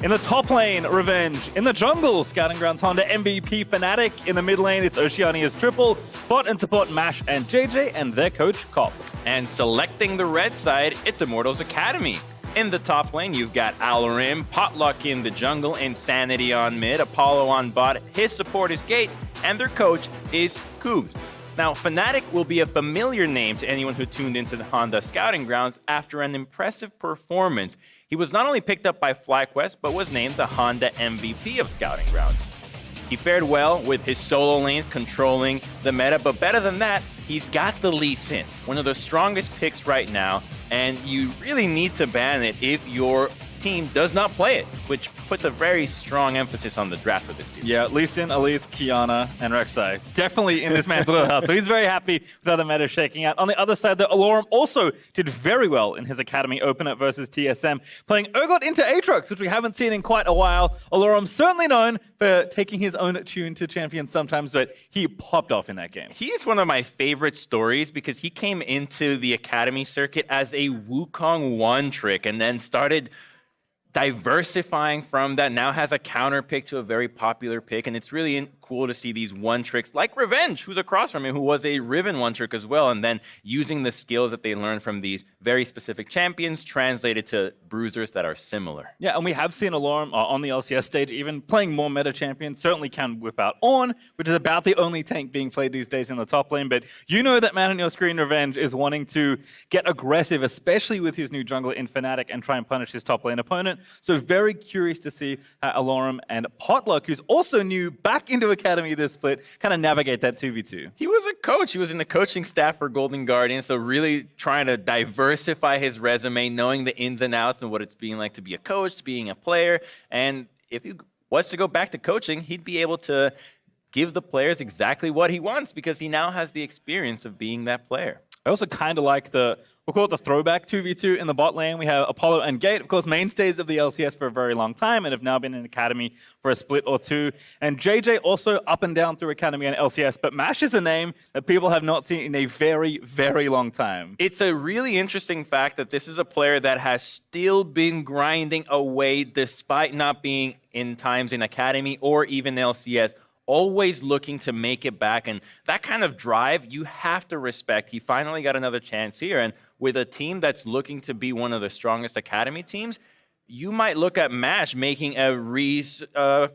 In the top lane, Revenge. In the jungle, Scouting Grounds Honda MVP Fnatic. In the mid lane, it's Oceania's Triple. Bot and support, Mash and JJ, and their coach, Cop. And selecting the red side, it's Immortals Academy. In the top lane, you've got Alarim, Potluck in the jungle, Insanity on mid, Apollo on bot, his support is Gate, and their coach is Coogs. Now, Fnatic will be a familiar name to anyone who tuned into the Honda Scouting Grounds after an impressive performance. He was not only picked up by FlyQuest, but was named the Honda MVP of Scouting Grounds. He fared well with his solo lanes controlling the meta, but better than that, he's got the Lee Sin, one of the strongest picks right now, and you really need to ban it if your team does not play it, which puts a very strong emphasis on the draft for this season. Yeah, Lee Sin, Elise, Kiana, and Rek'Sai definitely in this man's wheelhouse. So he's very happy with how the meta is shaking out. On the other side, the Alarum also did very well in his Academy opener versus TSM, playing Urgot into Aatrox, which we haven't seen in quite a while. Alarum certainly known for taking his own tune to champions sometimes, but he popped off in that game. He's one of my favorite stories because he came into the Academy circuit as a Wukong one trick and then started diversifying from that, now has a counter pick to a very popular pick, and it's really cool to see these one tricks like Revenge, who's across from him, who was a Riven one trick as well, and then using the skills that they learned from these very specific champions translated to bruisers that are similar. Yeah, and we have seen Alarum on the LCS stage, even playing more meta champions, certainly can whip out Ornn, which is about the only tank being played these days in the top lane, but you know that man on your screen, Revenge, is wanting to get aggressive, especially with his new jungler in Fnatic, and try and punish his top lane opponent. So very curious to see how Alarum and Potluck, who's also new, back into Academy this split, kind of navigate that 2v2. He was a coach. He was in the coaching staff for Golden Guardian, so really trying to diversify his resume, knowing the ins and outs and what it's being like to be a coach, to being a player. And if he was to go back to coaching, he'd be able to give the players exactly what he wants because he now has the experience of being that player. I also kind of like we'll call it the throwback 2v2 in the bot lane. We have Apollo and Gate, of course, mainstays of the LCS for a very long time and have now been in Academy for a split or two. And JJ also up and down through Academy and LCS, but Mash is a name that people have not seen in a very, very long time. It's a really interesting fact that this is a player that has still been grinding away despite not being in times in Academy or even LCS. Always looking to make it back, and that kind of drive you have to respect. He finally got another chance here, and with a team that's looking to be one of the strongest Academy teams, you might look at Mash making a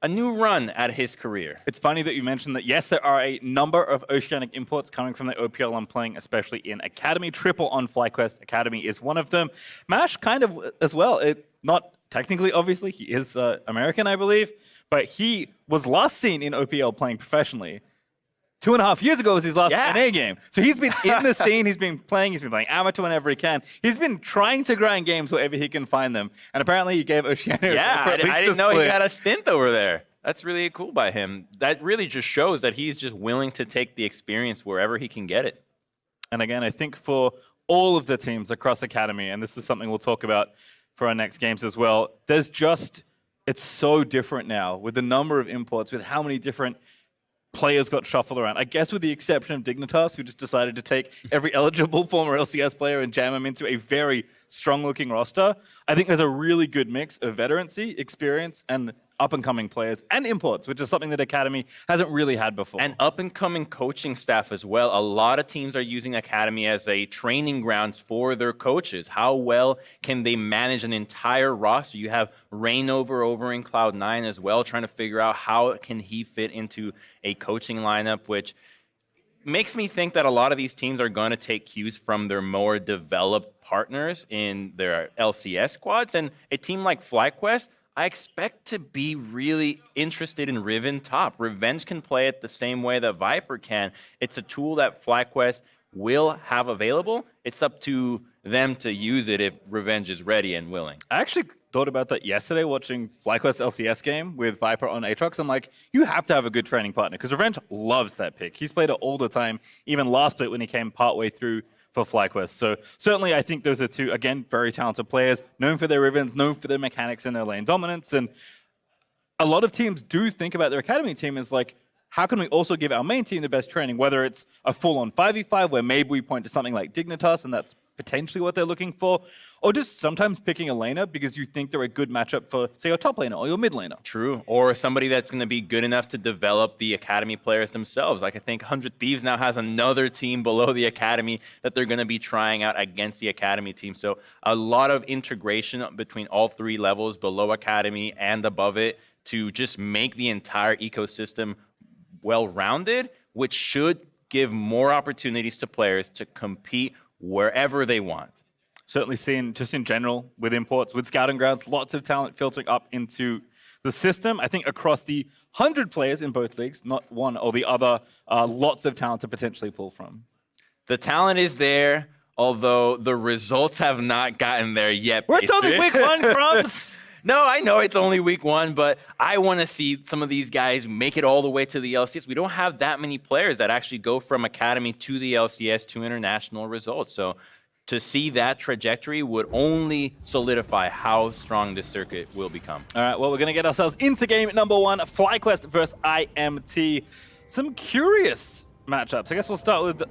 new run at his career. It's funny that you mentioned that, yes, there are a number of Oceanic imports coming from the OPL I'm playing, especially in Academy. Triple on FlyQuest Academy is one of them. Mash kind of as well. Not technically, obviously, he is American, I believe, but he was last seen in OPL playing professionally. 2.5 years ago was his last NA game. So he's been in the scene, he's been playing amateur whenever he can. He's been trying to grind games wherever he can find them. And apparently he gave Oceania I didn't know he had a stint over there. That's really cool by him. That really just shows that he's just willing to take the experience wherever he can get it. And again, I think for all of the teams across Academy, and this is something we'll talk about for our next games as well, it's so different now with the number of imports, with how many different players got shuffled around. I guess with the exception of Dignitas, who just decided to take every eligible former LCS player and jam them into a very strong-looking roster. I think there's a really good mix of veterancy, experience, and up-and-coming players, and imports, which is something that Academy hasn't really had before. And up-and-coming coaching staff as well. A lot of teams are using Academy as a training grounds for their coaches. How well can they manage an entire roster? You have Rainover over in Cloud9 as well, trying to figure out how can he fit into a coaching lineup, which makes me think that a lot of these teams are going to take cues from their more developed partners in their LCS squads. And a team like FlyQuest, I expect to be really interested in Riven top. Revenge can play it the same way that Viper can. It's a tool that FlyQuest will have available. It's up to them to use it if Revenge is ready and willing. I actually thought about that yesterday watching FlyQuest LCS game with Viper on Aatrox. I'm like, you have to have a good training partner because Revenge loves that pick. He's played it all the time, even last split when he came partway through for FlyQuest. So certainly I think those are two, again, very talented players, known for their Rivens, known for their mechanics and their lane dominance. And a lot of teams do think about their Academy team as like, how can we also give our main team the best training, whether it's a full-on 5v5 where maybe we point to something like Dignitas and that's potentially what they're looking for, or just sometimes picking a laner because you think they're a good matchup for, say, your top laner or your mid laner. True. Or somebody that's going to be good enough to develop the academy players themselves. Like I think 100 Thieves now has another team below the academy that they're going to be trying out against the academy team. So a lot of integration between all three levels, below academy and above it, to just make the entire ecosystem well-rounded, which should give more opportunities to players to compete wherever they want. Certainly seen just in general with imports, with scouting grounds, lots of talent filtering up into the system. I think across the 100 players in both leagues, not one or the other, lots of talent to potentially pull from. The talent is there, although the results have not gotten there yet. It's only week 1, Crumbs! No, I know it's only week 1, but I want to see some of these guys make it all the way to the LCS. We don't have that many players that actually go from academy to the LCS to international results. So to see that trajectory would only solidify how strong this circuit will become. All right, well, we're going to get ourselves into game number 1, FlyQuest versus IMT. Some curious matchups. I guess we'll start with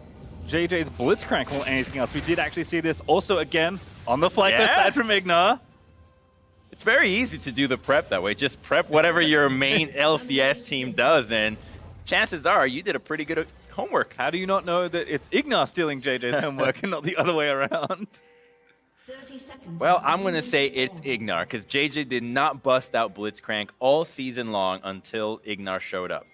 JJ's Blitzcrank or anything else. We did actually see this also again on the FlyQuest side from Ignar. It's very easy to do the prep that way. Just prep whatever your main LCS team does, and chances are you did a pretty good homework. How do you not know that it's Ignar stealing JJ's homework and not the other way around? Well, I'm going to say it's Ignar, because JJ did not bust out Blitzcrank all season long until Ignar showed up.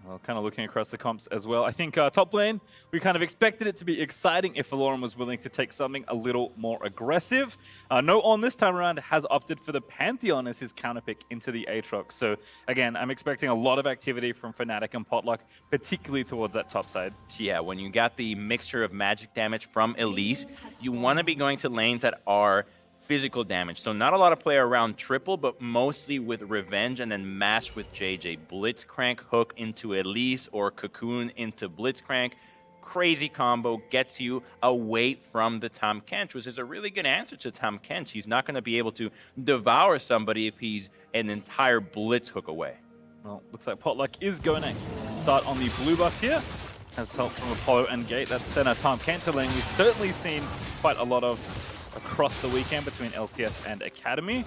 Well, kind of looking across the comps as well. I think top lane, we kind of expected it to be exciting if FLYA was willing to take something a little more aggressive. No On this time around has opted for the Pantheon as his counterpick into the Aatrox. So again, I'm expecting a lot of activity from Fnatic and Potluck, particularly towards that top side. Yeah, when you got the mixture of magic damage from Elise, you want to be going to lanes that are physical damage. So not a lot of play around triple, but mostly with Revenge and then mash with JJ. Blitzcrank hook into Elise or Cocoon into Blitzcrank. Crazy combo, gets you away from the Tahm Kench, which is a really good answer to Tahm Kench. He's not going to be able to devour somebody if he's an entire Blitz hook away. Well, looks like Potluck is going to start on the blue buff here. Has help from Apollo and Gate. That's then a Tahm Kench lane we've certainly seen quite a lot of across the weekend between LCS and Academy.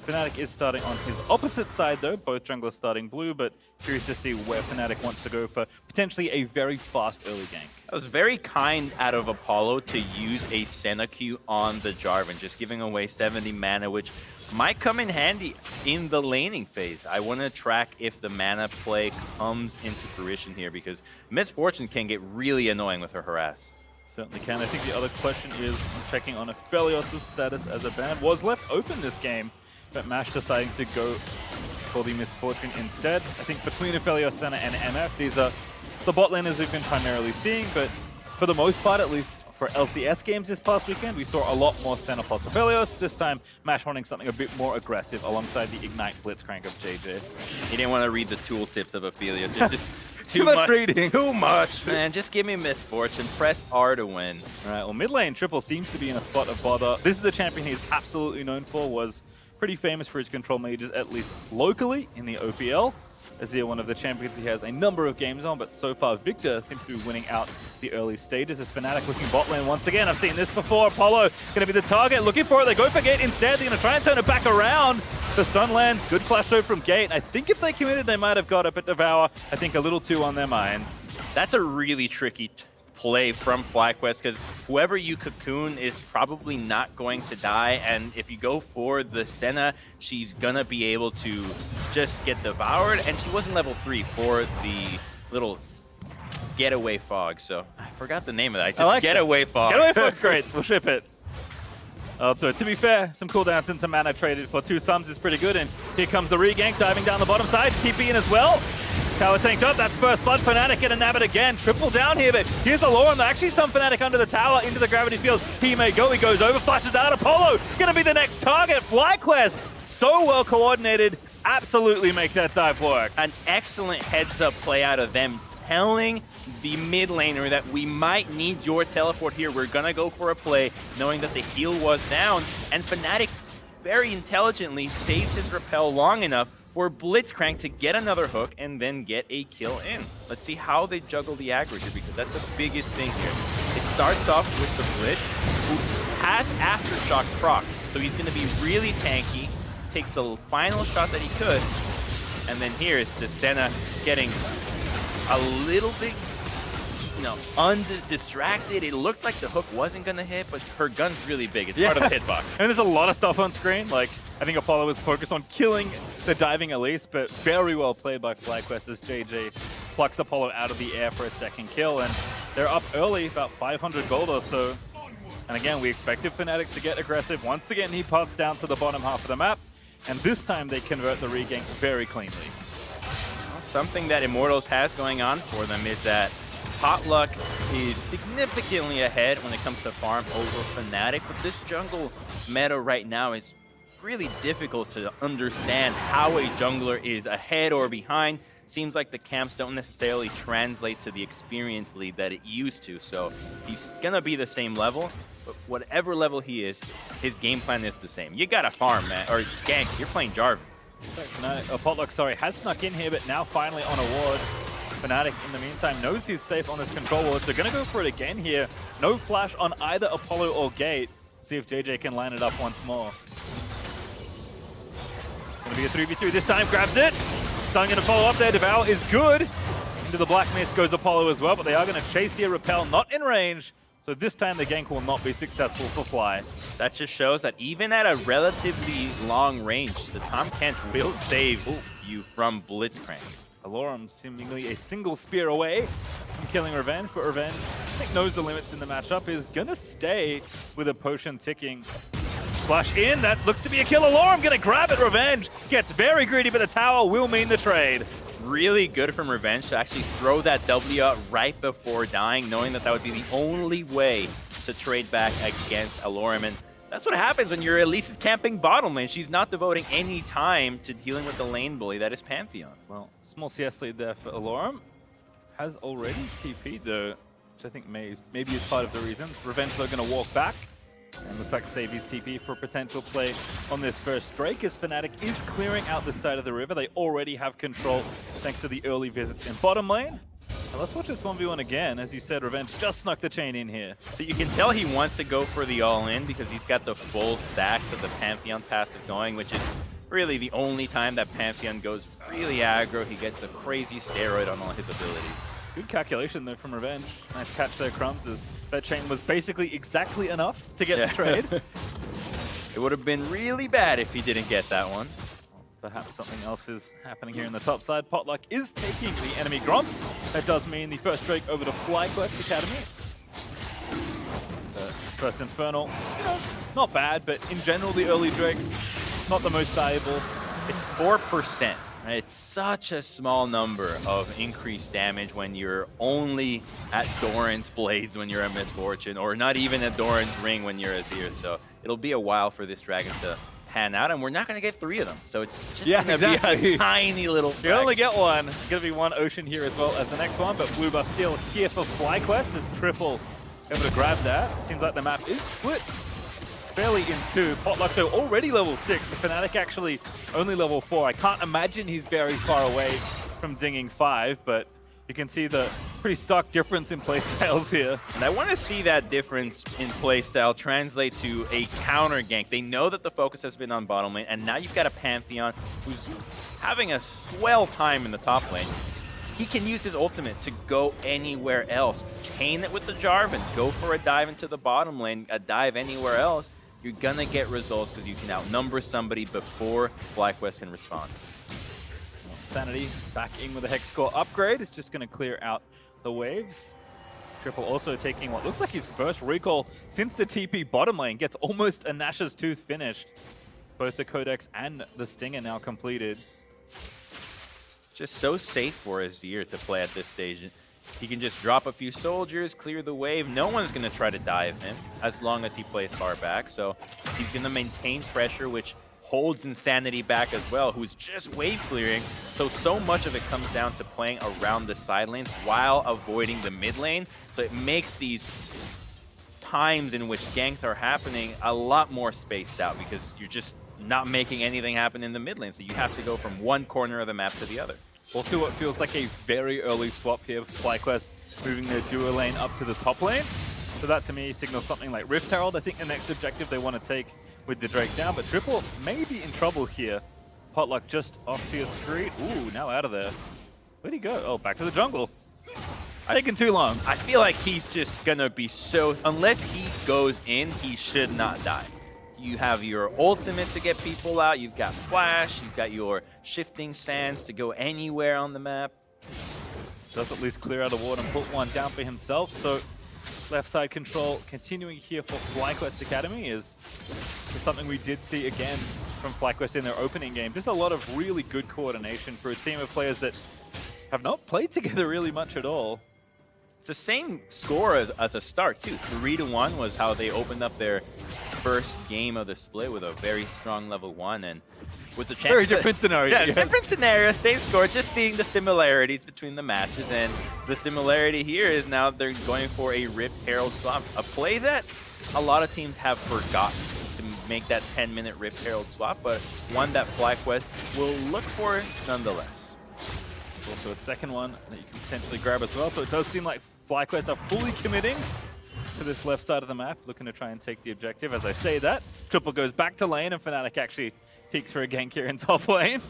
Fnatic is starting on his opposite side though, both junglers starting blue, but curious to see where Fnatic wants to go for potentially a very fast early gank. It was very kind out of Apollo to use a Senna Q on the Jarvan, just giving away 70 mana, which might come in handy in the laning phase. I want to track if the mana play comes into fruition here, because Miss Fortune can get really annoying with her harass. Certainly can. I think the other question is checking on if Aphelios' status as a ban was left open this game, but MASH deciding to go for the Misfortune instead. I think between Aphelios, Senna, and MF, these are the bot laners we've been primarily seeing, but for the most part, at least for LCS games this past weekend, we saw a lot more Senna plus Aphelios. This time, MASH wanting something a bit more aggressive alongside the Ignite Blitzcrank of JJ. He didn't want to read the tooltips of Aphelios. Just too much reading. Too much, man. Just give me Misfortune. Press R to win. All right, well, mid lane Triple seems to be in a spot of bother. This is a champion he's absolutely known for, was pretty famous for his control mages, at least locally in the OPL. Azir, one of the champions he has a number of games on, but so far Victor seems to be winning out the early stages as Fnatic looking bot lane once again. I've seen this before. Apollo going to be the target, looking for it. They go for Gate instead. They're going to try and turn it back around. The stun lands. Good flash throw from Gate. I think if they committed, they might have got it, but Devour, I think, a little too on their minds. That's a really tricky play from FlyQuest, because whoever you cocoon is probably not going to die, and if you go for the Senna, she's gonna be able to just get devoured, and she wasn't level 3 for the little getaway fog, so I forgot the name of that. I like getaway fog. Getaway fog's great. We'll ship it. To be fair, some cooldowns and some mana traded for 2 sums is pretty good, and here comes the regank diving down the bottom side. TP in as well. Tower tanked up. That's first blood. Fnatic get a nab it again. Triple down here, but here's Aloran. They actually stun Fnatic under the tower into the gravity field. He may go. He goes over, flashes out. Apollo gonna be the next target. FlyQuest, so well coordinated. Absolutely make that dive work. An excellent heads-up play out of them, telling the mid laner that we might need your teleport here. We're gonna go for a play, knowing that the heal was down, and Fnatic very intelligently saves his repel long enough for Blitzcrank to get another hook and then get a kill in. Let's see how they juggle the aggro here, because that's the biggest thing here. It's starts off with the Blitz, who has Aftershock proc, so he's going to be really tanky, takes the final shot that he could, and then here it's just Senna getting a little bit, distracted. It looked like the hook wasn't going to hit, but her gun's really big. It's part of the hitbox. And there's a lot of stuff on screen. Like, I think Apollo was focused on killing the diving Elise, but very well played by FlyQuest as JJ plucks Apollo out of the air for a second kill. And they're up early, about 500 gold or so. And again, we expected Fnatic to get aggressive. Once again, he pots down to the bottom half of the map. And this time they convert the regank very cleanly. Well, something that Immortals has going on for them is that Potluck is significantly ahead when it comes to farm over Fnatic, but this jungle meta right now is really difficult to understand how a jungler is ahead or behind. Seems like the camps don't necessarily translate to the experience lead that it used to, so he's gonna be the same level, but whatever level he is, his game plan is the same. You gotta farm, man, or gank, you're playing Jarvan. Potluck, sorry, has snuck in here, but now finally on a ward. Fnatic, in the meantime, knows he's safe on this control ward, so gonna go for it again here. No flash on either Apollo or Gate. See if JJ can line it up once more. Gonna be a 3v3 this time, grabs it. Stun gonna follow up there, Devour is good. Into the Black Mist goes Apollo as well, but they are gonna chase here, Repel not in range. So this time the gank will not be successful for Fly. That just shows that even at a relatively long range, the Tom Kent will save you from Blitzcrank. Alorum seemingly a single spear away from killing Revenge, but Revenge, I think, knows the limits in the matchup, is gonna stay with a potion ticking. Flash in, that looks to be a kill. Alorum gonna grab it, Revenge gets very greedy, but the tower will mean the trade. Really good from Revenge to actually throw that W out right before dying, knowing that that would be the only way to trade back against Alorum. And that's what happens when your Elise is camping bottom lane. She's not devoting any time to dealing with the lane bully that is Pantheon. Well, small CS lead there for Alorum. Has already TP'd though, which I think maybe is part of the reason. Revenge though gonna walk back. And looks like save his TP for a potential play on this first Drake as Fnatic is clearing out this side of the river. They already have control thanks to the early visits in bottom lane. Now let's watch this 1v1 again. As you said, Revenge just snuck the chain in here. So you can tell he wants to go for the all-in because he's got the full stacks of the Pantheon passive going, which is really the only time that Pantheon goes really aggro. He gets a crazy steroid on all his abilities. Good calculation though from Revenge. Nice catch there, Crumbs, as that chain was basically exactly enough to get the trade. It would have been really bad if he didn't get that one. Perhaps something else is happening here in the top side. Potluck is taking the enemy Gromp. That does mean the first Drake over to FlyQuest Academy. The first Infernal, not bad, but in general the early Drakes, not the most valuable. It's 4%. Right? It's such a small number of increased damage when you're only at Doran's Blades when you're a Misfortune, or not even at Doran's Ring when you're a Azir. So it'll be a while for this dragon to pan out, and we're not going to get 3 of them. So it's just going to be a tiny little You only get one. It's going to be one Ocean here as well as the next one, but Blue Buff still here for FlyQuest as Triple able to grab that. Seems like the map is split fairly in 2. Potluck though already level 6. The Fnatic actually only level 4. I can't imagine he's very far away from dinging 5, but you can see the pretty stark difference in playstyles here. And I want to see that difference in playstyle translate to a counter gank. They know that the focus has been on bottom lane, and now you've got a Pantheon who's having a swell time in the top lane. He can use his ultimate to go anywhere else. Chain it with the Jarvan. Go for a dive into the bottom lane, a dive anywhere else. You're going to get results because you can outnumber somebody before FlyQuest can respond. Sanity back in with a Hex Score upgrade. It's just going to clear out the waves. Triple also taking what looks like his first recall since the TP bottom lane. Gets almost a Nash's Tooth finished. Both the Codex and the Stinger now completed. Just so safe for Azir to play at this stage. He can just drop a few soldiers, clear the wave. No one's going to try to dive him as long as he plays far back. So he's going to maintain pressure, which holds Insanity back as well, who's just wave clearing. So much of it comes down to playing around the side lanes while avoiding the mid lane. So it makes these times in which ganks are happening a lot more spaced out because you're just not making anything happen in the mid lane. So you have to go from one corner of the map to the other. Also, what feels like a very early swap here for FlyQuest, moving their duo lane up to the top lane. So that to me signals something like Rift Herald. I think the next objective they want to take with the Drake down, but Triple may be in trouble here. Potluck just off to your street. Ooh, now out of there. Where'd he go? Oh, back to the jungle. Taking too long. I feel like he's just gonna be so, unless he goes in, he should not die. You have your ultimate to get people out, you've got Flash, you've got your shifting sands to go anywhere on the map. Does at least clear out a ward and put one down for himself. So left side control continuing here for FlyQuest Academy is something we did see again from FlyQuest in their opening game. Just a lot of really good coordination for a team of players that have not played together really much at all. It's the same score as a start, too. 3-1 was how they opened up their first game of the split with a very strong level 1. And with the chance Very different scenario. Yeah, yes. different scenario, same score, just seeing the similarities between the matches. And the similarity here is now they're going for a Rift Herald swap. A play that a lot of teams have forgotten to make that 10-minute Rift Herald swap, but one that FlyQuest will look for nonetheless. Also a second one that you can potentially grab as well. So it does seem like FlyQuest are fully committing to this left side of the map, looking to try and take the objective. As I say that, Triple goes back to lane and Fnatic actually peeks for a gank here in top lane.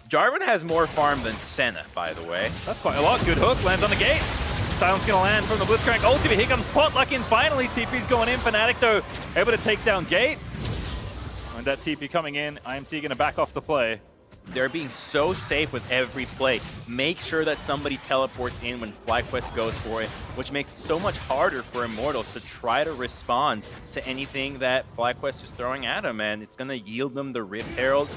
Jarvan has more farm than Senna, by the way. That's quite a lot. Good hook, lands on the gate. Silence gonna land from the Blitzcrank ultimate. Here comes Potluck in finally. TP's going in. Fnatic though able to take down gate. And that TP coming in, IMTA gonna back off the play. They're being so safe with every play. Make sure that somebody teleports in when FlyQuest goes for it, which makes it so much harder for Immortals to try to respond to anything that FlyQuest is throwing at them, and it's going to yield them the Rift Herald.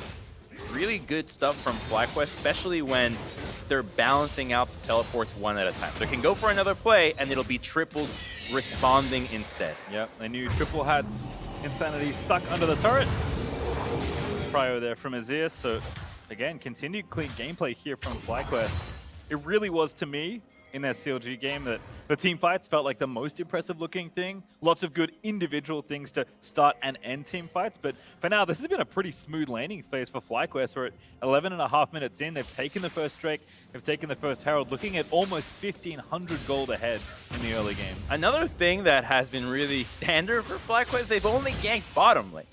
Really good stuff from FlyQuest, especially when they're balancing out the teleports one at a time. They can go for another play, and it'll be Triple responding instead. Yep, they knew Triple had Insanity stuck under the turret. Prio there from Azir, so again, continued clean gameplay here from FlyQuest. It really was, to me, in their CLG game, that the team fights felt like the most impressive looking thing. Lots of good individual things to start and end team fights, but for now, this has been a pretty smooth laning phase for FlyQuest. We're at 11.5 minutes in. They've taken the first Drake, they've taken the first Herald, looking at almost 1,500 gold ahead in the early game. Another thing that has been really standard for FlyQuest, they've only ganked bottom lane.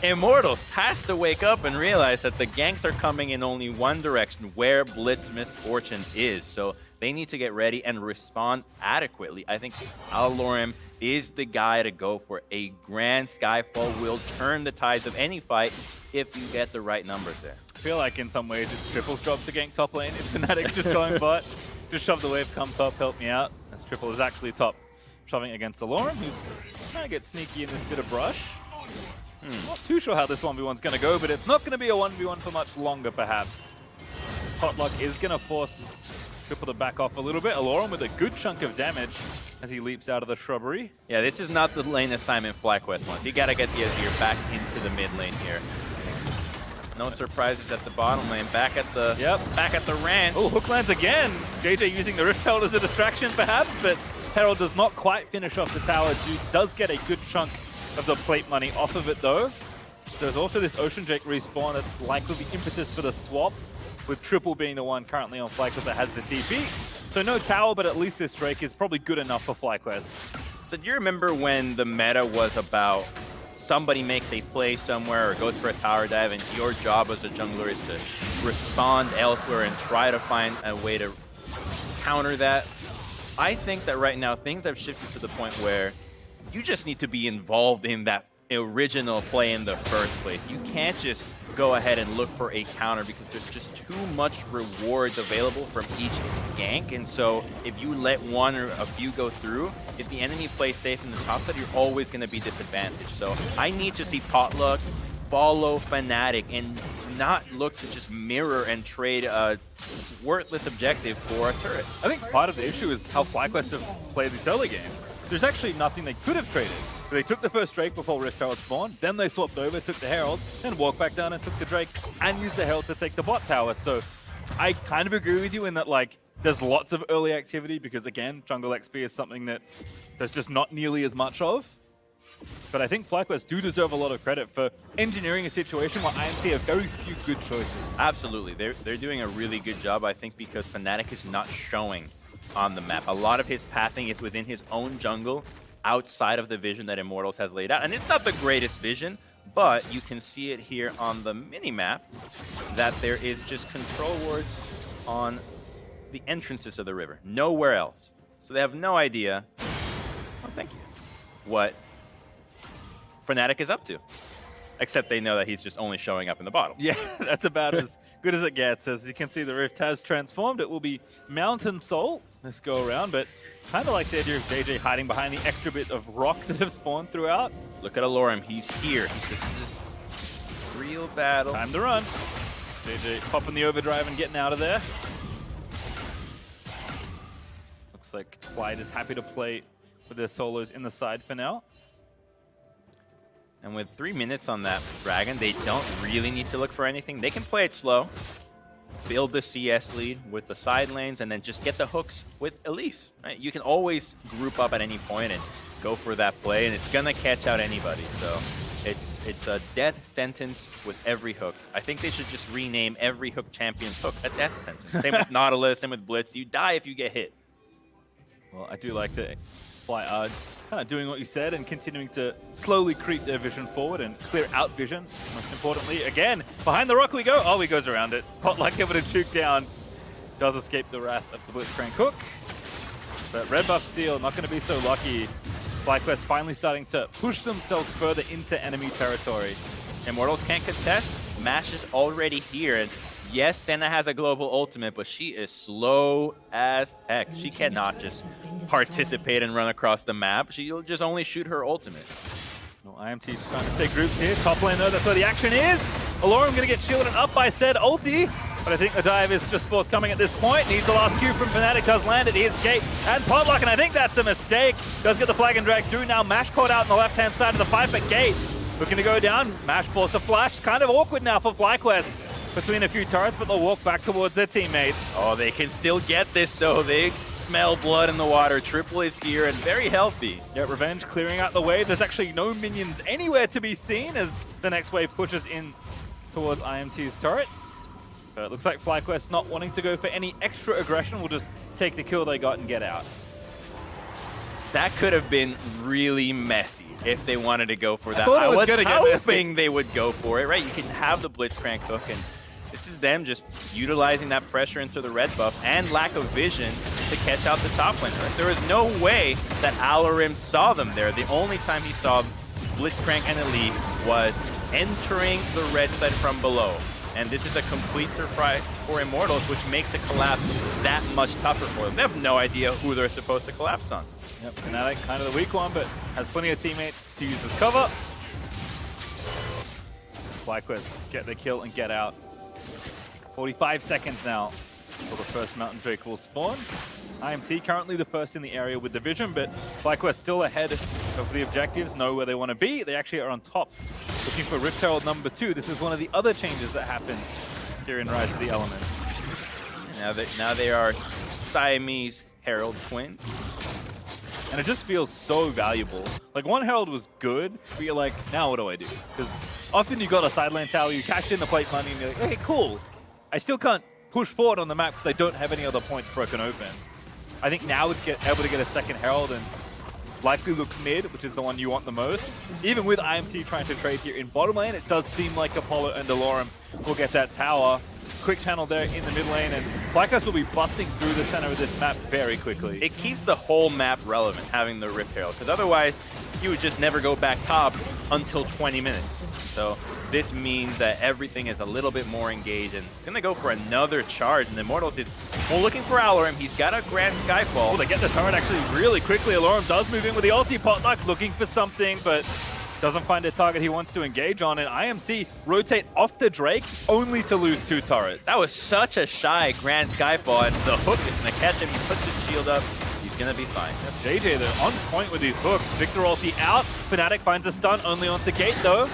Immortals has to wake up and realize that the ganks are coming in only one direction, where Blitz Misfortune is. So they need to get ready and respond adequately. I think Alorim is the guy to go for. A Grand Skyfall will turn the tides of any fight if you get the right numbers there. I feel like in some ways it's Triple's job to gank top lane. If Fnatic's just going bot, just shove the wave, come top, help me out. As Triple is actually top, shoving against Alorim, who's trying to get sneaky in this bit of brush. Not too sure how this 1v1's going to go, but it's not going to be a 1v1 for much longer, perhaps. Potluck is going to force Triple to back off a little bit. Alorim with a good chunk of damage as he leaps out of the shrubbery. Yeah, this is not the lane assignment FlyQuest wants. You got to get the Azir back into the mid lane here. No surprises at the bottom lane. Back at the rant. Oh, hook lands again. JJ using the Rift Herald as a distraction, perhaps, but Herald does not quite finish off the tower. Dude does get a good chunk of the plate money off of it though. There's also this Ocean Drake respawn that's likely the impetus for the swap, with Triple being the one currently on FlyQuest that has the TP. So no tower, but at least this Drake is probably good enough for FlyQuest. So do you remember when the meta was about somebody makes a play somewhere or goes for a tower dive and your job as a jungler is to respond elsewhere and try to find a way to counter that? I think that right now things have shifted to the point where you just need to be involved in that original play in the first place. You can't just go ahead and look for a counter because there's just too much rewards available from each gank. And so if you let one or a few go through, if the enemy plays safe in the top side, you're always going to be disadvantaged. So I need to see Potluck follow Fnatic and not look to just mirror and trade a worthless objective for a turret. I think part of the issue is how FlyQuest have played this early game. There's actually nothing they could have traded. So they took the first Drake before Rift Herald spawned, then they swapped over, took the Herald, then walked back down and took the Drake and used the Herald to take the bot tower. So I kind of agree with you in that, like, there's lots of early activity because, again, jungle XP is something that there's just not nearly as much of. But I think FlyQuest do deserve a lot of credit for engineering a situation where IMTA have very few good choices. Absolutely. They're doing a really good job, I think, because Fnatic is not showing on the map. A lot of his pathing is within his own jungle, outside of the vision that Immortals has laid out. And it's not the greatest vision, but you can see it here on the mini-map that there is just control wards on the entrances of the river, nowhere else. So they have no idea, oh, thank you, what Fnatic is up to. Except they know that he's just only showing up in the bottom. Yeah, that's about as good as it gets. As you can see, the Rift has transformed. It will be Mountain Soul this go around, but kind of like the idea of JJ hiding behind the extra bit of rock that have spawned throughout. Look at Alorum, he's here. This is real battle. Time to run. JJ popping the overdrive and getting out of there. Looks like FLYA is happy to play with their solos in the side for now. And with 3 minutes on that Dragon, they don't really need to look for anything. They can play it slow, build the CS lead with the side lanes, and then just get the hooks with Elise. Right? You can always group up at any point and go for that play, and it's gonna catch out anybody. So it's a death sentence with every hook. I think they should just rename every hook champion's hook a death sentence. Same with Nautilus, same with Blitz. You die if you get hit. Well, I do like that FLYA kind of doing what you said and continuing to slowly creep their vision forward and clear out vision. Most importantly, again, behind the rock we go. Oh, he goes around it. Potluck able to juke down. Does escape the wrath of the Blitzcrank hook. But red buff steal, not going to be so lucky. FlyQuest finally starting to push themselves further into enemy territory. Immortals can't contest. Mash is already here. And yes, Senna has a global ultimate, but she is slow as heck. She cannot just participate and run across the map. She'll just only shoot her ultimate. Well, IMT trying to stay groups here. Top lane though, that's where the action is. Alorum going to get shielded up by said ulti. But I think the dive is just forthcoming at this point. Needs the last Q from Fnatic. Does land it. Here's Gate and Potluck, and I think that's a mistake. Does get the flag and drag through. Now Mash caught out on the left-hand side of the fight, but Gate looking to go down. Mash forced a flash. Kind of awkward now for FlyQuest between a few turrets, but they'll walk back towards their teammates. Oh, they can still get this, though. They smell blood in the water. Triple is here and very healthy. Yeah, Revenge clearing out the wave. There's actually no minions anywhere to be seen as the next wave pushes in towards IMT's turret. But it looks like FlyQuest not wanting to go for any extra aggression. Will just take the kill they got and get out. That could have been really messy if they wanted to go for that. I was hoping they would go for it, right? You can have the Blitzcrank hook, and this is them just utilizing that pressure into the red buff and lack of vision to catch out the top lane. Right? There was no way that Alorum saw them there. The only time he saw Blitzcrank and Elite was entering the red side from below. And this is a complete surprise for Immortals, which makes the collapse that much tougher for them. They have no idea who they're supposed to collapse on. Yep, Fnatic kind of the weak one, but has plenty of teammates to use as cover. FlyQuest get the kill and get out. 45 seconds now until the first Mountain Drake will spawn. IMT currently the first in the area with the vision, but FlyQuest still ahead of the objectives, know where they want to be. They actually are on top, looking for Rift Herald number 2. This is one of the other changes that happened here in Rise of the Elements. Now they are Siamese Herald twins. And it just feels so valuable. Like, one Herald was good, but you're like, now what do I do? Because often you got a side lane tower, you cashed in the plate money, and you're like, okay, cool. I still can't push forward on the map because I don't have any other points broken open. I think now we'd get able to get a second Herald and likely look mid, which is the one you want the most. Even with IMT trying to trade here in bottom lane, it does seem like Apollo and Alorum will get that tower. Quick channel there in the mid lane, and FlyQuest will be busting through the center of this map very quickly. It keeps the whole map relevant, having the Rift Herald, because otherwise you would just never go back top until 20 minutes. So this means that everything is a little bit more engaged, and it's going to go for another charge, and Immortals is looking for Alorum. He's got a Grand Skyfall. Oh, they get the turret actually really quickly. Alorum does move in with the ulti. Potluck looking for something, but doesn't find a target he wants to engage on, and IMT rotate off the Drake only to lose 2 turrets. That was such a shy Grand Skyfall, and the hook is going to catch him. He puts his shield up. He's going to be fine. Yep, JJ, they're on point with these hooks. Victor ulti out. Fnatic finds a stun only onto Gate, though.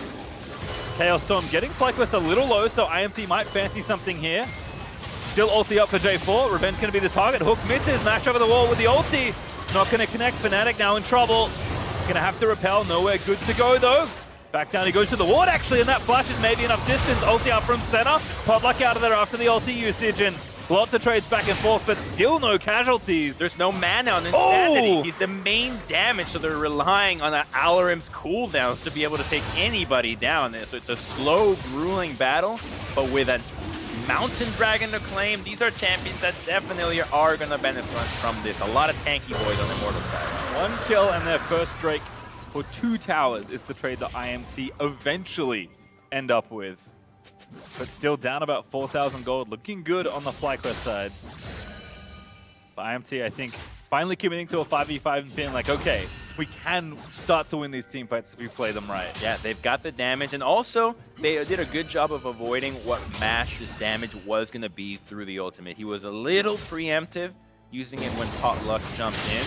Chaos Storm getting FlyQuest a little low, so IMT might fancy something here. Still ulti up for J4. Revenge going to be the target. Hook misses. Mash over the wall with the ulti. Not going to connect. Fnatic now in trouble. Going to have to repel. Nowhere good to go, though. Back down he goes to the ward, actually, and that flash is maybe enough distance. Ulti up from center. Potluck out of there after the ulti usage, and Lots of trades back and forth, but still no casualties. There's no mana on Insanity. Oh! He's the main damage, so they're relying on Alarim's cooldowns to be able to take anybody down. So it's a slow, grueling battle, but with a Mountain Dragon to claim, these are champions that definitely are going to benefit from this. A lot of tanky boys on the Immortals side. 1 kill and their first Drake for 2 towers is the trade that IMT eventually end up with. But still down about 4,000 gold, looking good on the FlyQuest side. But IMT, I think, finally committing to a 5v5 and being like, okay, we can start to win these team fights if we play them right. Yeah, they've got the damage, and also they did a good job of avoiding what Mash's damage was going to be through the ultimate. He was a little preemptive, using it when Potluck jumped in,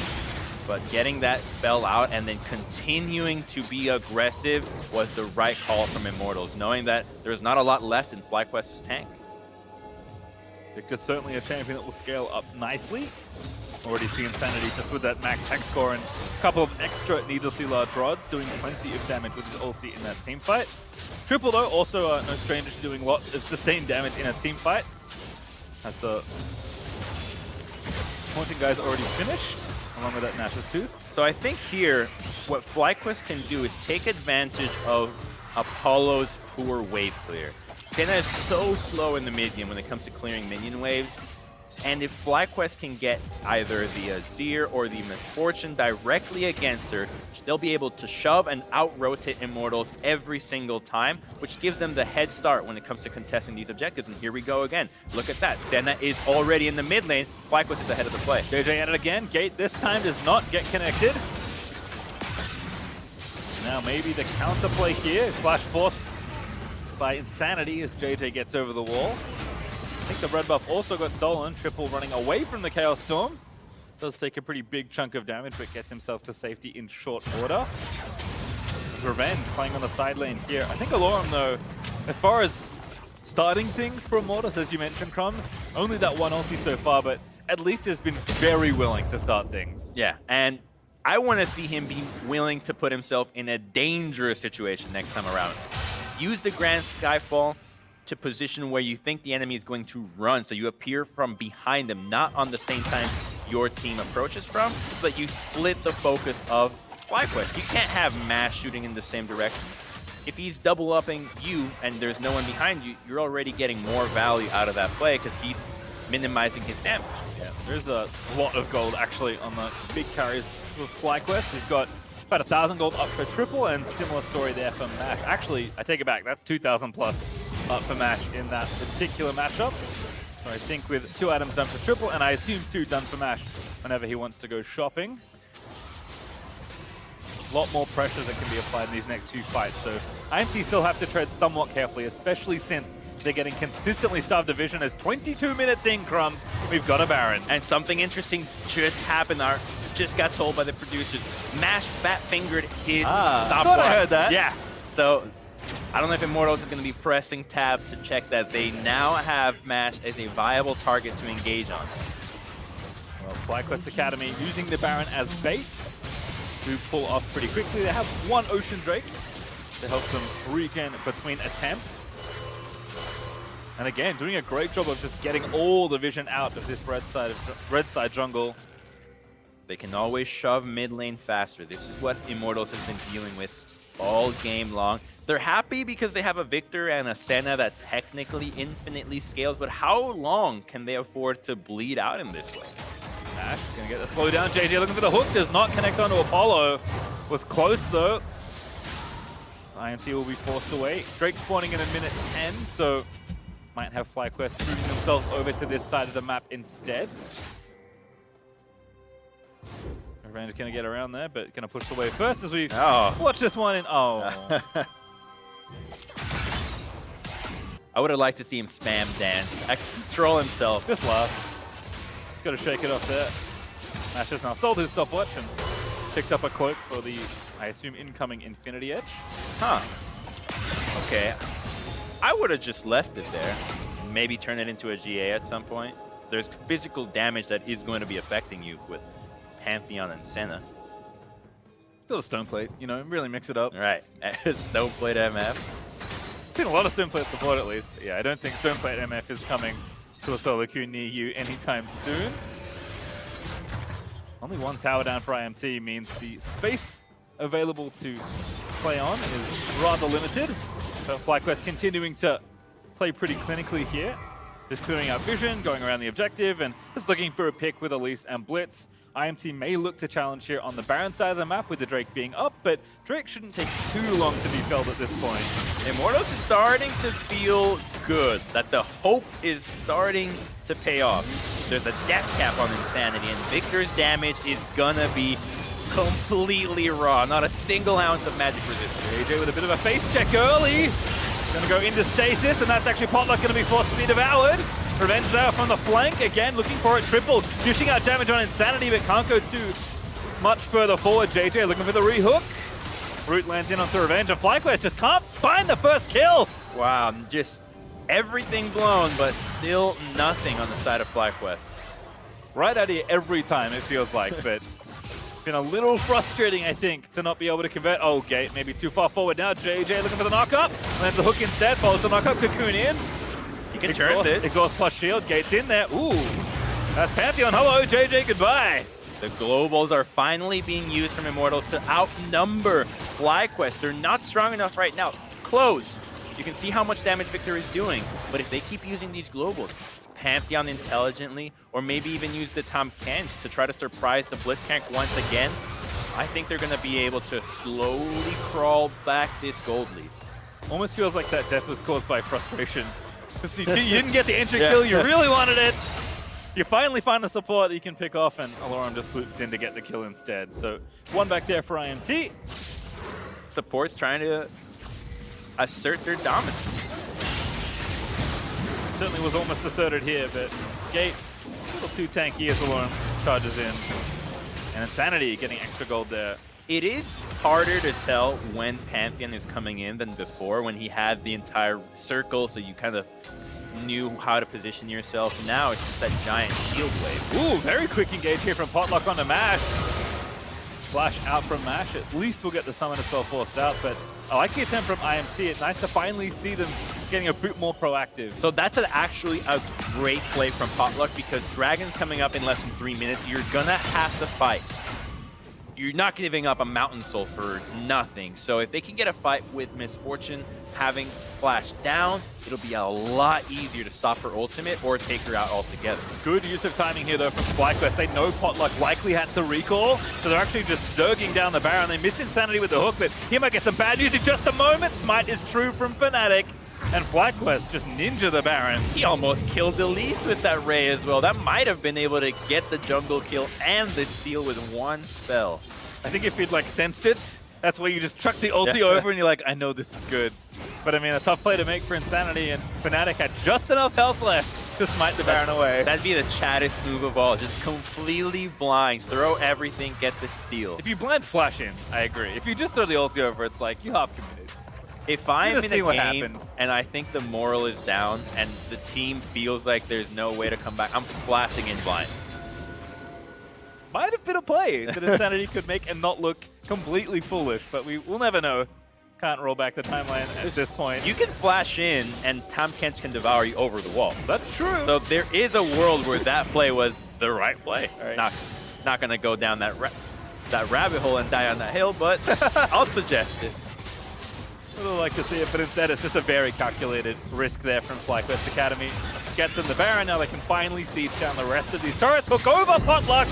but getting that spell out and then continuing to be aggressive was the right call from Immortals, knowing that there's not a lot left in FlyQuest's tank. Victor's certainly a champion that will scale up nicely. Already see Insanity just with that max hex score and a couple of extra needlessly large rods, doing plenty of damage with his ulti in that team fight. Triple though, also no stranger to doing lots of sustained damage in a team fight. As the Haunting guy's already finished, along with that Nash's Tooth. So I think here, what FlyQuest can do is take advantage of Apollo's poor wave clear. Senna is so slow in the mid game when it comes to clearing minion waves. And if FlyQuest can get either the Azir or the Misfortune directly against her, they'll be able to shove and out-rotate Immortals every single time, which gives them the head start when it comes to contesting these objectives. And here we go again. Look at that. Senna is already in the mid lane. FlyQuest is ahead of the play. JJ at it again. Gate this time does not get connected. Now maybe the counterplay here. Flash forced by Insanity as JJ gets over the wall. I think the red buff also got stolen. Triple running away from the Chaos Storm. Does take a pretty big chunk of damage, but gets himself to safety in short order. Revenge playing on the side lane here. I think Alorum, though, as far as starting things for Immortals, as you mentioned, Crumbs, only that one ulti so far, but at least has been very willing to start things. Yeah, and I want to see him be willing to put himself in a dangerous situation next time around. Use the Grand Skyfall to position where you think the enemy is going to run, so you appear from behind them, not on the same time your team approaches from, but you split the focus of FlyQuest. You can't have Mash shooting in the same direction. If he's double upping you and there's no one behind you, you're already getting more value out of that play because he's minimizing his damage. Yeah, there's a lot of gold actually on the big carries with FlyQuest. We've got about 1,000 gold up for Triple, and similar story there for Mash. Actually, I take it back, that's 2,000 plus up for Mash in that particular matchup. So I think with 2 items done for Triple, and I assume 2 done for Mash whenever he wants to go shopping. A lot more pressure that can be applied in these next few fights, so IMT still have to tread somewhat carefully, especially since they're getting consistently starved division. As 22 minutes in, Crumbs, we've got a Baron. And something interesting just happened. Just got told by the producers. Mash fat-fingered his stop thought block. I heard that. Yeah. So I don't know if Immortals is going to be pressing tab to check that they now have Mash as a viable target to engage on. Well, FlyQuest Academy using the Baron as bait to pull off pretty quickly. They have 1 Ocean Drake to help them regen between attempts. And again, doing a great job of just getting all the vision out of this red side jungle. They can always shove mid lane faster. This is what Immortals has been dealing with all game long. They're happy because they have a Victor and a Senna that technically infinitely scales, but how long can they afford to bleed out in this way? Ash gonna get the slow down. JJ looking for the hook, does not connect onto Apollo. Was close though. IMT will be forced away. Drake spawning in a minute 10, so might have FlyQuest moving themselves over to this side of the map instead. Revenge gonna get around there, but gonna push away first as we watch this one in. Oh. I would have liked to see him spam dance. Control himself. This last. He's got to shake it off there. Mash has now sold his stopwatch and picked up a cloak for the, I assume, incoming Infinity Edge. Huh. Okay. I would have just left it there. Maybe turn it into a GA at some point. There's physical damage that is going to be affecting you with Pantheon and Senna. Still a stone plate, you know, really mix it up. Right. Stone plate MF. Seen a lot of stone plates before at least. Yeah, I don't think stone plate MF is coming to a solo queue near you anytime soon. Only one tower down for IMT means the space available to play on is rather limited. So FlyQuest continuing to play pretty clinically here. Just clearing out vision, going around the objective, and just looking for a pick with Elise and Blitz. IMT may look to challenge here on the Baron side of the map with the Drake being up, but Drake shouldn't take too long to be felled at this point. Immortals is starting to feel good, that the hope is starting to pay off. There's a death cap on Insanity, and Victor's damage is gonna be completely raw. Not a single ounce of magic resistance. AJ with a bit of a face check early. Gonna go into stasis, and that's actually Potluck gonna be forced to be devoured. Revenge now from the flank, again looking for it triple, dishing out damage on Insanity, but can't go too much further forward. JJ looking for the rehook. Root lands in onto Revenge, and FlyQuest just can't find the first kill. Wow, just everything blown, but still nothing on the side of FlyQuest. Right out here every time, it feels like, but been a little frustrating, I think, to not be able to convert. Oh, Gate maybe too far forward now. JJ looking for the knock-up, lands the hook instead, follows the knock-up, Cocoon in. He can turn this. Exhaust plus shield, Gate's in there. Ooh, that's Pantheon. Hello, JJ, goodbye. The globals are finally being used from Immortals to outnumber FlyQuest. They're not strong enough right now. Close. You can see how much damage Victor is doing, but if they keep using these globals, Pantheon intelligently, or maybe even use the Tom Kens to try to surprise the Blitzcrank once again, I think they're going to be able to slowly crawl back this gold lead. Almost feels like that death was caused by frustration. You didn't get the entry kill, you really wanted it. You finally find the support that you can pick off, and Alorum just swoops in to get the kill instead. So one back there for IMT. Support's trying to assert their dominance. Certainly was almost asserted here, but Gate a little too tanky as Alorum charges in. And Insanity getting extra gold there. It is harder to tell when Pantheon is coming in than before, when he had the entire circle, so you kind of knew how to position yourself. Now it's just that giant shield wave. Ooh, very quick engage here from Potluck onto Mash. Flash out from Mash. At least we'll get the Summoner spell forced out, but I like the attempt from IMT. It's nice to finally see them getting a bit more proactive. So that's actually a great play from Potluck, because Dragon's coming up in less than 3 minutes. You're gonna have to fight. You're not giving up a Mountain Soul for nothing. So if they can get a fight with Misfortune having Flash down, it'll be a lot easier to stop her ultimate or take her out altogether. Good use of timing here though from FlyQuest. They know Potluck likely had to recall, so they're actually just zerging down the Baron. They miss Insanity with the hook, but he might get some bad news in just a moment. Smite is true from Fnatic. And FlyQuest just ninja the Baron. He almost killed Elise with that Ray as well. That might have been able to get the jungle kill and the steal with one spell. I think if he'd like sensed it, that's where you just chuck the ulti over and you're like, I know this is good. But I mean, a tough play to make for Insanity, and Fnatic had just enough health left to smite the Baron away. That'd be the chattest move of all. Just completely blind, throw everything, get the steal. If you blind flash in, I agree. If you just throw the ulti over, it's like, you half committed. If I'm in a game happens. and I think the moral is down and the team feels like there's no way to come back, I'm flashing in blind. Might have been a play that Insanity could make and not look completely foolish, but we'll never know. Can't roll back the timeline at this point. You can flash in and Tom Kent can devour you over the wall. That's true. So there is a world where that play was the right play. Right. Not going to go down that rabbit hole and die on that hill, but I'll suggest it. I would like to see it, but instead it's just a very calculated risk there from FlyQuest Academy. Gets in the Baron, now they can finally siege down the rest of these turrets. Hook over Potluck,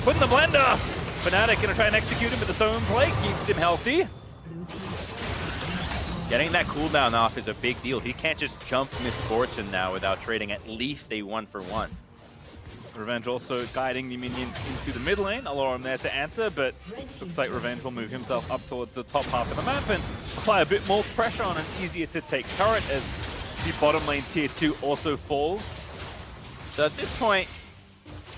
put in the blender. Fnatic gonna try and execute him with the Stone Plate, keeps him healthy. Getting that cooldown off is a big deal. He can't just jump Misfortune now without trading at least a 1-for-1. Revenge also guiding the minions into the mid lane. Alorum there to answer, but looks like Revenge will move himself up towards the top half of the map and apply a bit more pressure on an easier to take turret as the bottom lane tier 2 also falls. So at this point,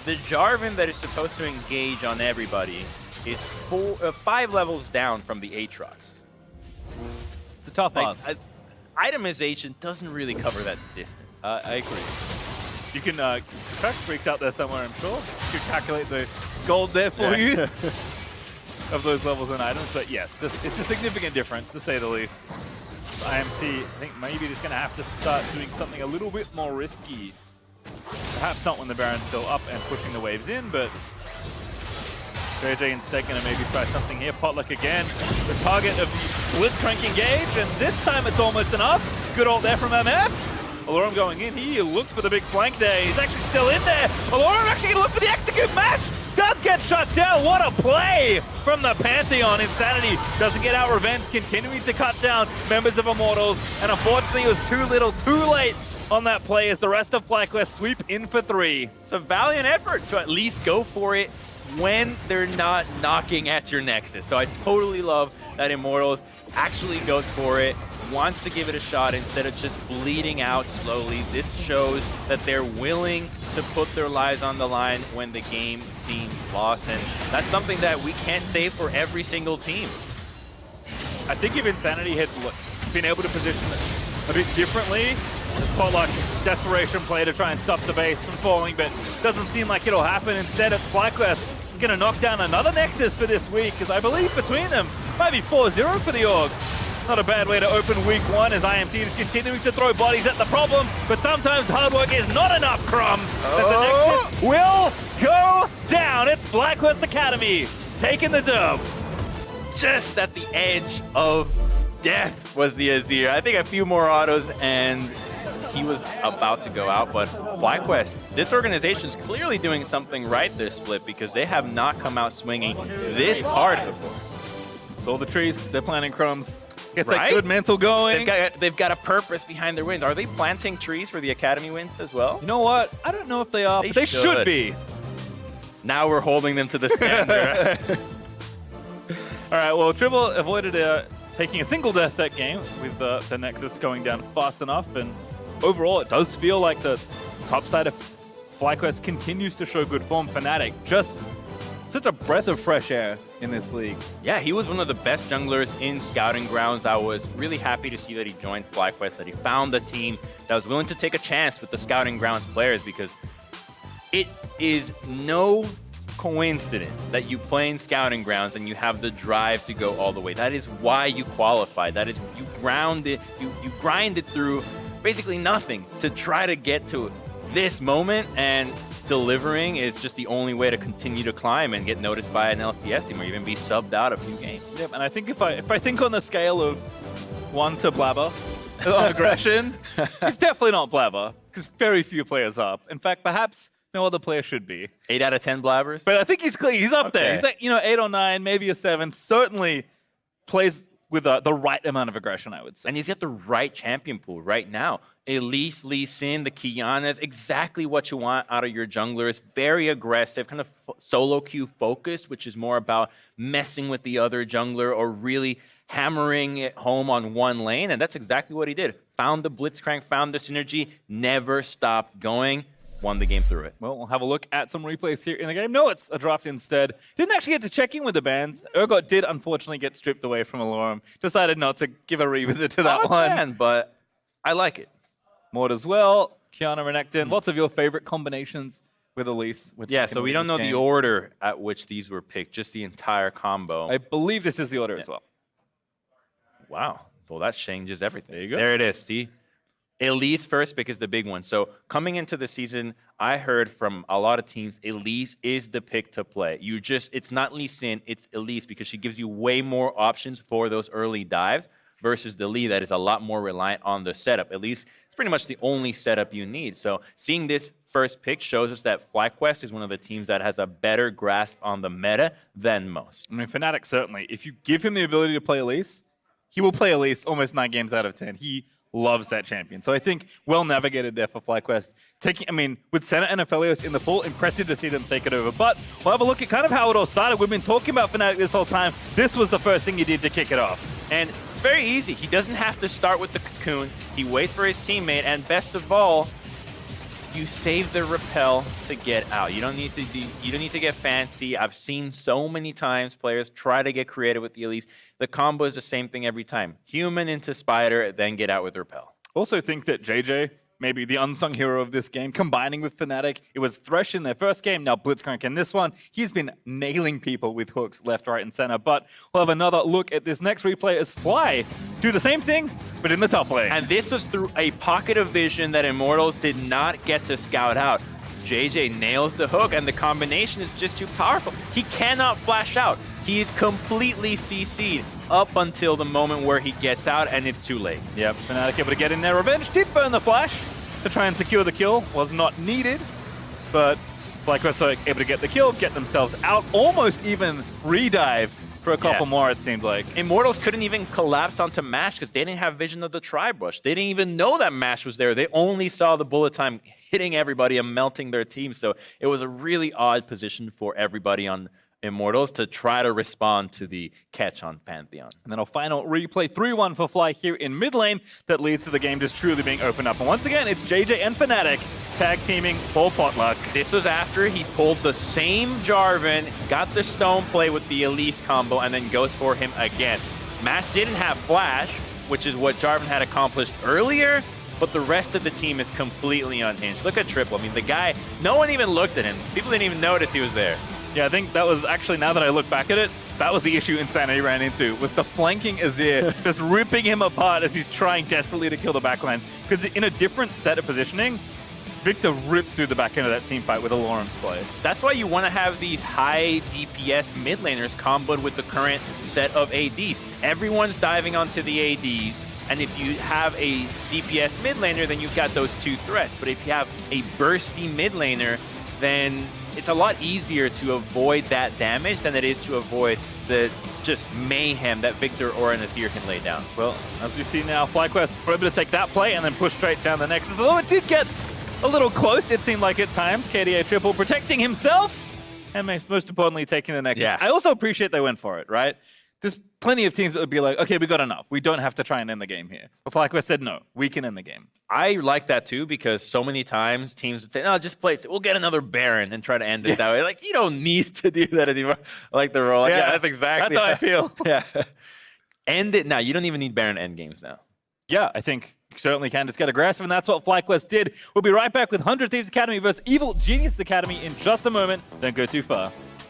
the Jarvan that is supposed to engage on everybody is 5 levels down from the Aatrox. It's a tough ask. Itemization doesn't really cover that distance. I agree. You can track freaks out there somewhere, I'm sure. You can calculate the gold there for you of those levels and items. But yes, it's a significant difference, to say the least. IMT, I think maybe just going to have to start doing something a little bit more risky Perhaps not when the Baron's still up and pushing the waves in, but JJ instead going to maybe try something here. Potluck again, the target of the Blitzcrank engage, and this time it's almost enough. Good ult there from MF. Alorum going in, he looked for the big flank there. He's actually still in there. Alorum actually going to look for the execute match. Does get shut down. What a play from the Pantheon. Insanity doesn't get out revenge, continuing to cut down members of Immortals, and unfortunately it was too little, too late on that play as the rest of FlyQuest sweep in for 3. It's a valiant effort to at least go for it when they're not knocking at your Nexus. So I totally love that Immortals actually goes for it, wants to give it a shot instead of just bleeding out slowly. This shows that they're willing to put their lives on the line when the game seems lost, and that's something that we can't say for every single team. I think if Insanity had been able to position it a bit differently, it's quite like desperation play to try and stop the base from falling, but doesn't seem like it'll happen. Instead, it's FlyQuest going to knock down another Nexus for this week, because I believe between them might be 4-0 for the Org. Not a bad way to open week 1 as IMTA is continuing to throw bodies at the problem, but sometimes hard work is not enough, Crumbs. As the Nexus will go down. It's FlyQuest Academy taking the dub. Just at the edge of death was the Azir. I think a few more autos and he was about to go out, but FlyQuest, this organization is clearly doing something right this split because they have not come out swinging this hard before. So all the trees, they're planting Crumbs. Gets Right? that good mental going. They've got a purpose behind their wins. Are they planting trees for the Academy wins as well? You know what? I don't know if they are, but they should be. Now we're holding them to the standard. All right, well, Dribble avoided taking a single death that game with the Nexus going down fast enough, and overall it does feel like the top side of FlyQuest continues to show good form. Fnatic, just such a breath of fresh air in this league. Yeah, he was one of the best junglers in Scouting Grounds. I was really happy to see that he joined FlyQuest, that he found the team that was willing to take a chance with the Scouting Grounds players, because it is no coincidence that you play in Scouting Grounds and you have the drive to go all the way. That is why you qualify. That is, you grind it through basically nothing to try to get to this moment, and delivering is just the only way to continue to climb and get noticed by an LCS team or even be subbed out a few games. Yep, and I think if I think on the scale of 1 to Blabber on aggression, he's definitely not Blabber, because very few players are. In fact, perhaps no other player should be. 8 out of 10 Blabbers? But I think he's clear. He's up there. Okay. He's like, 8 or 9, maybe a 7. Certainly plays with the right amount of aggression, I would say. And he's got the right champion pool right now. Elise, Lee Sin, the Kianas, exactly what you want out of your junglers. Very aggressive, kind of solo queue focused, which is more about messing with the other jungler or really hammering it home on one lane. And that's exactly what he did. Found the Blitzcrank, found the synergy, never stopped going. Won the game through it. Well, we'll have a look at some replays here in the game. No, it's a draft instead. Didn't actually get to check in with the bans. Urgot did unfortunately get stripped away from Alorum. Decided not to give a revisit to that one. Man, but I like it. Mort as well. Kiana Renekton. Lots of your favorite combinations with Elise. Yeah, so we don't know the order at which these were picked, just the entire combo. I believe this is the order as well. Wow. Well, that changes everything. There you go. There it is. See? Elise first pick is the big one. So coming into the season, I heard from a lot of teams, Elise is the pick to play. It's not Lee Sin, it's Elise, because she gives you way more options for those early dives versus the Lee that is a lot more reliant on the setup. Elise is pretty much the only setup you need. So seeing this first pick shows us that FlyQuest is one of the teams that has a better grasp on the meta than most. I mean, Fnatic certainly. If you give him the ability to play Elise, he will play Elise almost 9 games out of 10. He loves that champion. So I think well navigated there for FlyQuest. With Senna and Aphelios in the full, impressive to see them take it over. But we'll have a look at kind of how it all started. We've been talking about Fnatic this whole time. This was the first thing he did to kick it off. And it's very easy. He doesn't have to start with the cocoon. He waits for his teammate, and best of all, you save the repel to get out. You don't need to get fancy. I've seen so many times players try to get creative with the Elise. The combo is the same thing every time. Human into Spider, then get out with repel. Also think that JJ, maybe the unsung hero of this game, combining with Fnatic. It was Thresh in their first game, now Blitzcrank in this one. He's been nailing people with hooks left, right, and center. But we'll have another look at this next replay as Fly do the same thing, but in the top lane. And this was through a pocket of vision that Immortals did not get to scout out. JJ nails the hook, and the combination is just too powerful. He cannot flash out. He is completely CC'd up until the moment where he gets out, and it's too late. Yep, Fnatic able to get in there. Revenge did burn the flash to try and secure the kill. Was not needed, but FlyQuest are able to get the kill, get themselves out, almost even redive for a couple more, it seemed like. Immortals couldn't even collapse onto MASH because they didn't have vision of the tri-bush. They didn't even know that MASH was there. They only saw the bullet time hitting everybody and melting their team. So it was a really odd position for everybody on Immortals to try to respond to the catch on Pantheon. And then a final replay, 3-1 for Fly here in mid lane that leads to the game just truly being opened up. And once again, it's JJ and Fnatic tag teaming for Potluck. This was after he pulled the same Jarvan, got the stone play with the Elise combo, and then goes for him again. Mash didn't have flash, which is what Jarvan had accomplished earlier, but the rest of the team is completely unhinged. Look at Triple. I mean, the guy, no one even looked at him. People didn't even notice he was there. Yeah, I think that was actually, now that I look back at it, that was the issue Insanity ran into, was the flanking Azir, just ripping him apart as he's trying desperately to kill the backline. Because in a different set of positioning, Victor rips through the back end of that team fight with a Lorem's play. That's why you want to have these high DPS mid laners comboed with the current set of ADs. Everyone's diving onto the ADs, and if you have a DPS mid laner, then you've got those two threats. But if you have a bursty mid laner, then it's a lot easier to avoid that damage than it is to avoid the just mayhem that Victor or an Azir can lay down. Well, as we see now, FlyQuest were able to take that play and then push straight down the Nexus. Although it did get a little close, it seemed like at times. KDA Triple protecting himself and most importantly taking the Nexus. Yeah. I also appreciate they went for it, right? There's plenty of teams that would be like, okay, we got enough. We don't have to try and end the game here. But FlyQuest said, no, we can end the game. I like that too, because so many times teams would say, no, just play it. We'll get another Baron and try to end it that way. Like, you don't need to do that anymore. I like the role. Like, yeah, that's exactly how I feel. Yeah. End it now. You don't even need Baron end games now. Yeah, I think you certainly can just get aggressive, and that's what FlyQuest did. We'll be right back with 100 Thieves Academy versus Evil Genius Academy in just a moment. Don't go too far.